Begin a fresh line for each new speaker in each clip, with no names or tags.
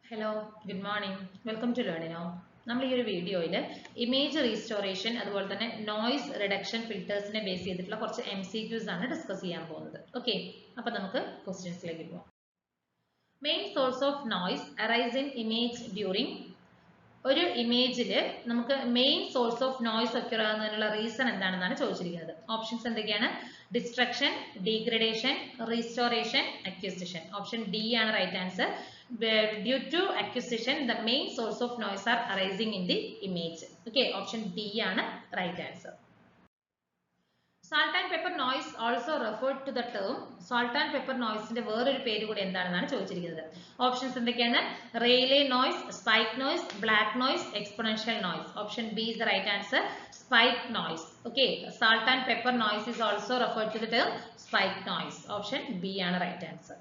Hello good morning welcome to ലേണിനോ. നമ്മൾ ഈ ഒരു വീഡിയോയിൽ ഇമേജ് റീസ്റ്റോറേഷൻ അതുപോലെ തന്നെ നോയ്സ് റിഡക്ഷൻ ഫിൽറ്റേഴ്സിനെ ബേസ് ചെയ്തിട്ടുള്ള കുറച്ച് MCQs ആണ് ഡിസ്കസ് ചെയ്യാൻ പോകുന്നത്. ഓക്കെ, അപ്പോൾ നമുക്ക് ക്വസ്റ്റ്യൻസിലേക്ക് പോകാം. Main source of noise arise in image during. ഒരു ഇമേജിൽ നമുക്ക് മെയിൻ സോഴ്സ് ഓഫ് നോയ്സ് ഒക്കെ ആകുന്നതിനുള്ള റീസൺ എന്താണെന്നാണ് ചോദിച്ചിരിക്കുന്നത്. ഓപ്ഷൻസ് എന്തൊക്കെയാണ്? Destruction, degradation, restoration, acquisition. Option D ആണ് right answer. Due to acquisition, the main source of noise are arising in the image. Okay, option D ആണ് right answer. Salt and pepper noise also referred to the term. Salt and pepper noise ന്റെ വേറൊരു പേര് കൂടി എന്താണെന്നാണ് ചോദിച്ചിരിക്കുന്നത്. Options എന്തൊക്കെയാണ്? Rayleigh noise, spike noise, black noise, exponential noise. Option B is the right answer. Spike noise. Okay, salt and pepper noise is also referred to the term spike noise. Option B ആണ് right answer.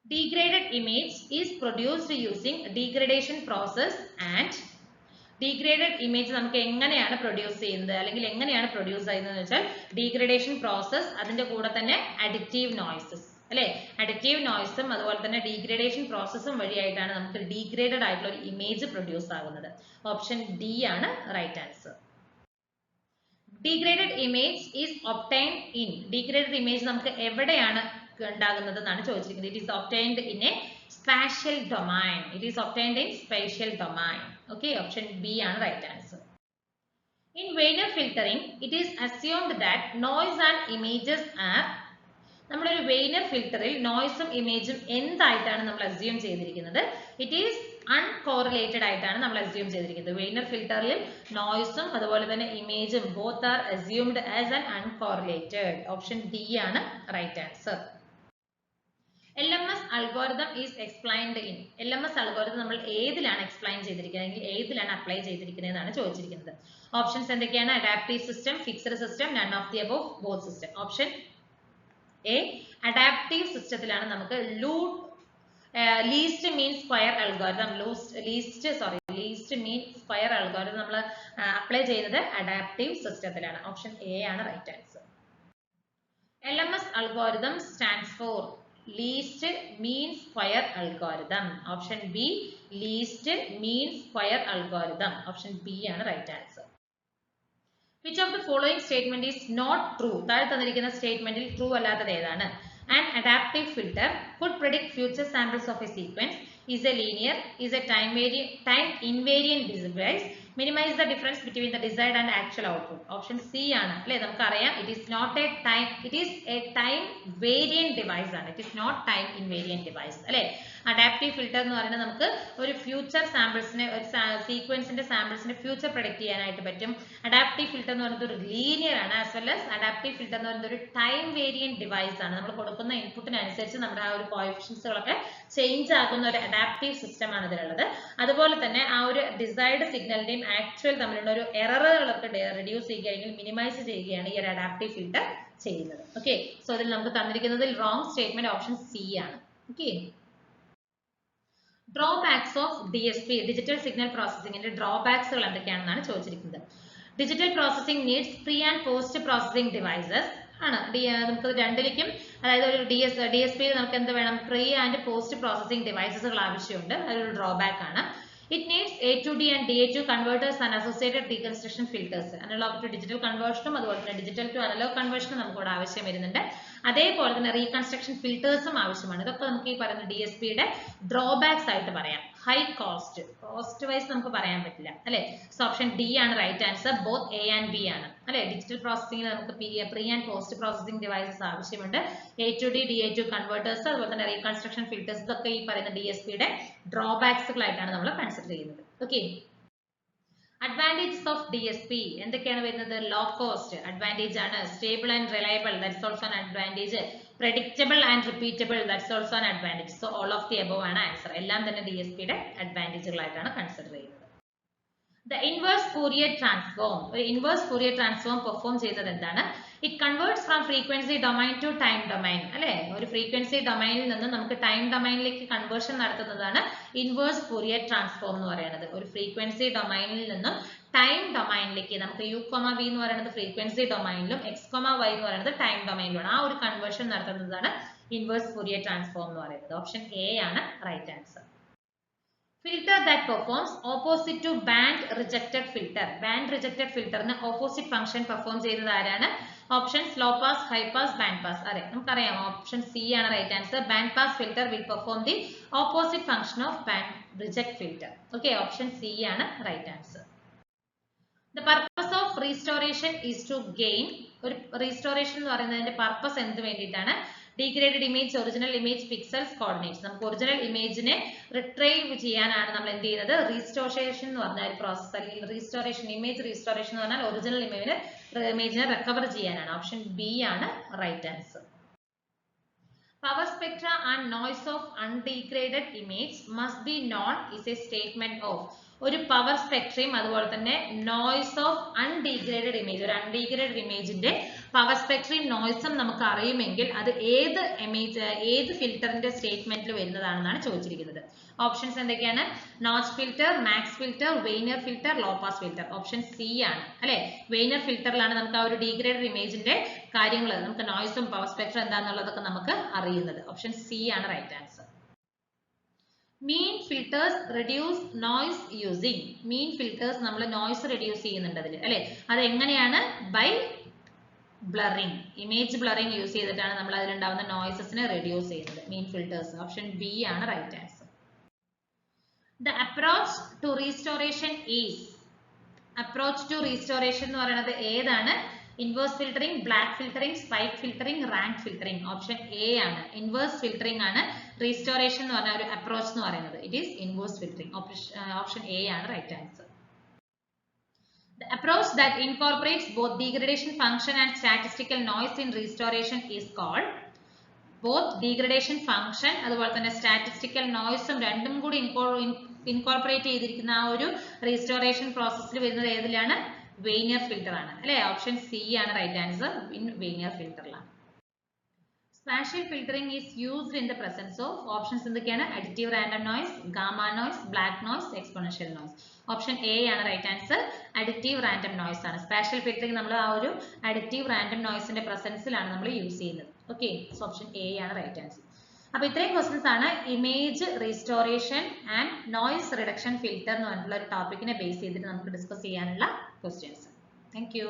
Degraded image is produced using degradation process and degraded image നമുക്ക് എങ്ങനെയാണ് produce ചെയ്യുന്നത് അല്ലെങ്കിൽ എങ്ങനെയാണ് produce ചെയ്യുന്നത് വെച്ചാൽ degradation process, അതിന്റെ കൂടെ തന്നെ അഡിറ്റീവ് നോയ്സസ് അല്ലെ, അഡിറ്റീവ് നോയ്സും അതുപോലെ തന്നെ ഡീഗ്രഡേഷൻ പ്രോസസ്സും വഴിയായിട്ടാണ് നമുക്ക് ഡീഗ്രേഡഡ് ആയിട്ടുള്ള ഒരു ഇമേജ് പ്രൊഡ്യൂസ് ആകുന്നത്. ഓപ്ഷൻ ഡി ആണ് right answer. Degraded image is obtained in. Degraded image നമുക്ക് എവിടെയാണ് ഉണ്ടാകുന്നത് എന്നാണ് ചോദിച്ചിരിക്കുന്നത്. It is obtained in a spatial domain. It is obtained in spatial domain. Okay, option B ആണ് right answer. In Wiener filtering, it is assumed that noise and images are. നമ്മളൊരു വെയ്നർ ഫിൽറ്ററിൽ നോയ്സും ഇമേജും എന്തായിട്ടാണ് നമ്മൾ assume ചെയ്തിരിക്കുന്നത്? It is uncorrelated ആയിട്ടാണ് നമ്മൾ assume ചെയ്തിരിക്കുന്നത്. വെയ്നർ ഫിൽറ്ററിൽ നോയ്സും അതുപോലെ തന്നെ ഇമേജും both are assumed as an uncorrelated. Option D ആണ് right answer. LMS algorithm is explained in. LMS algorithm നമ്മൾ ഏതിലാണ് എക്സ്പ്ലെയിൻ ചെയ്തിരിക്കുന്നത്, ഏതിലാണ് അപ്ലൈ ചെയ്തിരിക്കുന്നത് എന്നാണ് ചോദിച്ചിരിക്കുന്നത്. ഓപ്ഷൻസ് എന്തൊക്കെയാണ്? Adaptive system, fixed system, none of the above, both system. Option A adaptive സിസ്റ്റത്തിലാണ് നമുക്ക് least mean square algorithm least mean square algorithm നമ്മൾ അപ്ലൈ ചെയ്യുന്നത് അഡാപ്റ്റീവ് സിസ്റ്റത്തിലാണ്. ഓപ്ഷൻ എ ആണ് right answer. LMS algorithm stands for least mean square algorithm. Option B least mean square algorithm. Option B ആണ് right answer. Which of the following statement is not true? താഴെ തന്നിരിക്കുന്ന സ്റ്റേറ്റ്മെന്റിൽ true അല്ലാത്തത് ഏതാണ്? An adaptive filter could predict future samples of a sequence, is a linear, is a time invariant device, minimize the difference between the desired and actual output. Option C ആണ് അല്ലേ? നമുക്കറിയാം it is a time variant device ആണ്. It is not time invariant device അല്ലേ? Adaptive filter എന്ന് പറയുന്നത് നമുക്ക് ഒരു future സാമ്പിൾസിനെ, ഒരു സീക്വൻസിന്റെ സാമ്പിൾസിനെ ഫ്യൂച്ചർ പ്രൊഡിക്ട് ചെയ്യാനായിട്ട് പറ്റും. അഡാപ്റ്റീവ് ഫിൽറ്റർ എന്ന് പറയുന്നത് ഒരു ലീനിയർ ആണ്. As well as adaptive filter എന്ന് പറയുന്നത് ഒരു ടൈം വേരിയന്റ് ഡിവൈസ് ആണ്. നമ്മൾ കൊടുക്കുന്ന ഇൻപുട്ടിനനുസരിച്ച് നമ്മുടെ ആ ഒരു കോഎഫിഷ്യൻസുകളൊക്കെ ചേഞ്ച് ആകുന്ന ഒരു അഡാപ്റ്റീവ് സിസ്റ്റം ആണ് ഇതിലുള്ളത്. അതുപോലെ തന്നെ ആ ഒരു ഡിസൈർഡ് സിഗ്നലിന്റെയും ആക്ച്വൽ തമ്മിലുള്ള ഒരു എററുകളൊക്കെ റിഡ്യൂസ് ചെയ്യുകയാണെങ്കിൽ മിനിമൈസ് ചെയ്യുകയാണ് ഈ ഒരു അഡാപ്റ്റീവ് ഫിൽറ്റർ ചെയ്യുന്നത്. ഓക്കെ, സോ ഇതിൽ നമുക്ക് തന്നിരിക്കുന്നതിൽ റോങ് സ്റ്റേറ്റ്മെന്റ് ഓപ്ഷൻ സി ആണ്. Okay, drawbacks of DSP digital signal പ്രോസസിംഗിന്റെ ഡ്രോബാക്സുകൾ എന്തൊക്കെയാണെന്നാണ് ചോദിച്ചിരിക്കുന്നത്. Digital processing needs pre and post processing devices ആണ്. നമുക്ക് രണ്ടിലേക്കും, അതായത് ഒരു DSP നമുക്ക് എന്ത് വേണം? പ്രീ ആൻഡ് പോസ്റ്റ് പ്രോസസിംഗ് ഡിവൈസസുകൾ ആവശ്യമുണ്ട്. അതൊരു ഡ്രോബാക്ക് ആണ്. It needs A2D and DA2 converters and associated reconstruction filters. Analog to digital conversion അതുപോലെ തന്നെ ഡിജിറ്റൽ ടു അനലോഗ് കൺവേർഷനും നമുക്ക് ഇവിടെ ആവശ്യം വരുന്നുണ്ട്. അതേപോലെ തന്നെ റീകൺസ്ട്രക്ഷൻ ഫിൽറ്റേഴ്സും ആവശ്യമാണ്. ഇതൊക്കെ നമുക്ക് ഈ പറയുന്ന DSPയുടെ ഡ്രോബാക്സ് ആയിട്ട് പറയാം. ഹൈ കോസ്റ്റ് വൈസ് നമുക്ക് പറയാൻ പറ്റില്ല അല്ലെ. സോ ഓപ്ഷൻ ഡി ആണ് right answer. Both A and B ആണ് അല്ലെ. ഡിജിറ്റൽ പ്രോസസിംഗിന് നമുക്ക് pre and post processing devices ആവശ്യമുണ്ട്. A2D, DA2 കൺവേർട്ടേഴ്സ് അതുപോലെ തന്നെ റീകൺസ്ട്രക്ഷൻ ഫിൽറ്റേഴ്സ് ഇതൊക്കെ ഈ പറയുന്ന DSPയുടെ ഡ്രോബാക്സുകളായിട്ടാണ് നമ്മൾ കൺസിഡർ ചെയ്യുന്നത്. ഓക്കെ, അഡ്വാൻറ്റേജസ് ഓഫ് DSP എന്തൊക്കെയാണ് വരുന്നത്? ലോ കോസ്റ്റ് അഡ്വാൻറ്റേജ് ആണ്. Stable and reliable that's also an advantage. predictable and repeatable, that's also an advantage. So all of the above ആണ് ആൻസർ. എല്ലാം തന്നെ DSPയുടെ അഡ്വാൻറ്റേജുകളായിട്ടാണ് കൺസിഡർ ചെയ്യുന്നത്. The inverse Fourier transform, ഒരു inverse Fourier transform perform ചെയ്യുന്നത് എന്താണ്? It converts from frequency domain to time domain അല്ലെ. ഒരു frequency ഡൊമൈനിൽ നിന്ന് നമുക്ക് ടൈം ഡൊമൈനിലേക്ക് കൺവേർഷൻ നടത്തുന്നതാണ് ഇൻവേഴ്സ് Fourier transform എന്ന് പറയുന്നത്. ഒരു ഫ്രീക്വൻസി ഡൊമൈനിൽ നിന്നും ടൈം ഡൊമൈനിലേക്ക് നമുക്ക് u, v എന്ന് പറയുന്നത് ഫ്രീക്വൻസി ഡൊമൈനിലും x, y എന്ന് പറയുന്നത് ടൈം ഡൊമൈനിലുമാണ്. ആ ഒരു കൺവേർഷൻ നടത്തുന്നതാണ് ഇൻവേഴ്സ് Fourier transform എന്ന് പറയുന്നത്. ഓപ്ഷൻ എ ആണ് right answer. filter that performs opposite to band rejected filter. Band rejected filter ന് opposite function perform ചെയ്യുന്നത് ആരാണ്? Options low pass, high pass, band pass. അതെ, നമുക്കറിയാം ഓപ്ഷൻ സി ആണ് right answer. Band pass filter will perform the opposite function of band reject filter. Okay, option C ആണ് right answer. The purpose of restoration is to gain. ഒരു restoration എന്ന് പറയുന്നതിന്റെ purpose എന്ത് വേണ്ടിയിട്ടാണ്? Degraded image, original image, pixels, coordinates. നമുക്ക് original ഇമേജിനെ retrieve ചെയ്യാനാണ് നമ്മൾ എന്ത് ചെയ്യുന്നത്? റീസ്റ്റോറേഷൻ എന്ന് പറഞ്ഞ ഒരു പ്രോസസ്, അല്ലെങ്കിൽ റീസ്റ്റോറേഷൻ, ഇമേജ് റീസ്റ്റോറേഷൻ എന്ന് പറഞ്ഞാൽ ഒറിജിനൽ ഇമേജിനെ റിക്കവർ ചെയ്യാനാണ്. ഓപ്ഷൻ ബി ആണ് right answer. Power spectra and noise of undegraded image must be known is a statement of. ഒരു പവർ സ്പെക്ട്രയും അതുപോലെ തന്നെ നോയ്സ് ഓഫ് അൺഡീഗ്രേഡഡ് ഇമേജ്, ഒരു അൺഡീഗ്രേഡഡ് ഇമേജിന്റെ പവർ സ്പെക്ട്രയും നോയ്സും നമുക്ക് അറിയുമെങ്കിൽ അത് ഏത് ഇമേജ്, ഏത് ഫിൽറ്ററിന്റെ സ്റ്റേറ്റ്മെന്റിൽ വരുന്നതാണെന്നാണ് ചോദിച്ചിരിക്കുന്നത്. ഓപ്ഷൻസ് എന്തൊക്കെയാണ്? Notch filter, max filter, Wiener filter, low pass filter. Option C ആണ് അല്ലെ. വെയ്നർ ഫിൽറ്ററിലാണ് നമുക്ക് ആ ഒരു ഡീഗ്രേഡഡ് ഇമേജിന്റെ കാര്യങ്ങൾ, നമുക്ക് നോയ്സും പവർ സ്പെക്ട്രം എന്താണെന്നുള്ളതൊക്കെ നമുക്ക് അറിയുന്നത്. ഓപ്ഷൻ സി ആണ് right answer. Mean filters reduce noise using. Mean filters നമ്മൾ നോയ്സ് റെഡ്യൂസ് ചെയ്യുന്നുണ്ട് അതിൽ അല്ലെ. അത് എങ്ങനെയാണ്? By blurring, image blurring use ചെയ്തിട്ടാണ് നമ്മൾ അതിലുണ്ടാവുന്ന നോയ്സസിനെ റെഡ്യൂസ് ചെയ്യുന്നത്. Mean filters. ഓപ്ഷൻ ബി ആണ് right answer. The approach to restoration is. Approach to restoration എന്ന് പറയുന്നത് ഏതാണ്? Inverse filtering, black filtering, spike filtering, rank filtering. Option A ആണ്. ഇൻവേഴ്സ് ഫിൽറ്ററിംഗ് ആണ് റീസ്റ്റോറേഷൻ എന്ന് പറഞ്ഞ ഒരു അപ്രോച്ച് എന്ന് പറയുന്നത്. It is inverse filtering. Option A ആണ് right answer. The approach that incorporates both degradation function and statistical noise in restoration is called. Both degradation function അതുപോലെ തന്നെ സ്റ്റാറ്റിസ്റ്റിക്കൽ നോയ്സും രണ്ടും കൂടി ഇൻകോർപ്പറേറ്റ് ചെയ്തിരിക്കുന്ന ആ ഒരു റീസ്റ്റോറേഷൻ പ്രോസസ്സിൽ വരുന്നത് ഏതിലാണ്? വെയ്നർ ഫിൽറ്റർ ആണ് അല്ലെ. ഓപ്ഷൻ സി ആണ് റൈറ്റ് ആൻസർ. ഇൻ വെയ്നർ ഫിൽറ്ററിലാണ്. Spatial filtering is used in the presence of. Options എന്തൊക്കെയാണ്? Additive random noise, gamma noise, black noise, exponential noise. Option A ആണ് right answer. Additive random noise ആണ്. Spatial filtering നമ്മൾ ആ ഒരു additive random നോയ്സിന്റെ പ്രസൻസിലാണ് നമ്മൾ use ചെയ്യുന്നത്. Okay, so option A ആണ് right answer. അപ്പോൾ ഇത്രയും ക്വസ്റ്റൻസ് ആണ് image restoration and noise reduction filter എന്ന് പറഞ്ഞിട്ടുള്ള ഒരു ടോപ്പിക്കിനെ ബേസ് ചെയ്തിട്ട് നമുക്ക് ഡിസ്കസ് ചെയ്യാനുള്ള ക്വസ്റ്റ്യൻസ്. Thank you.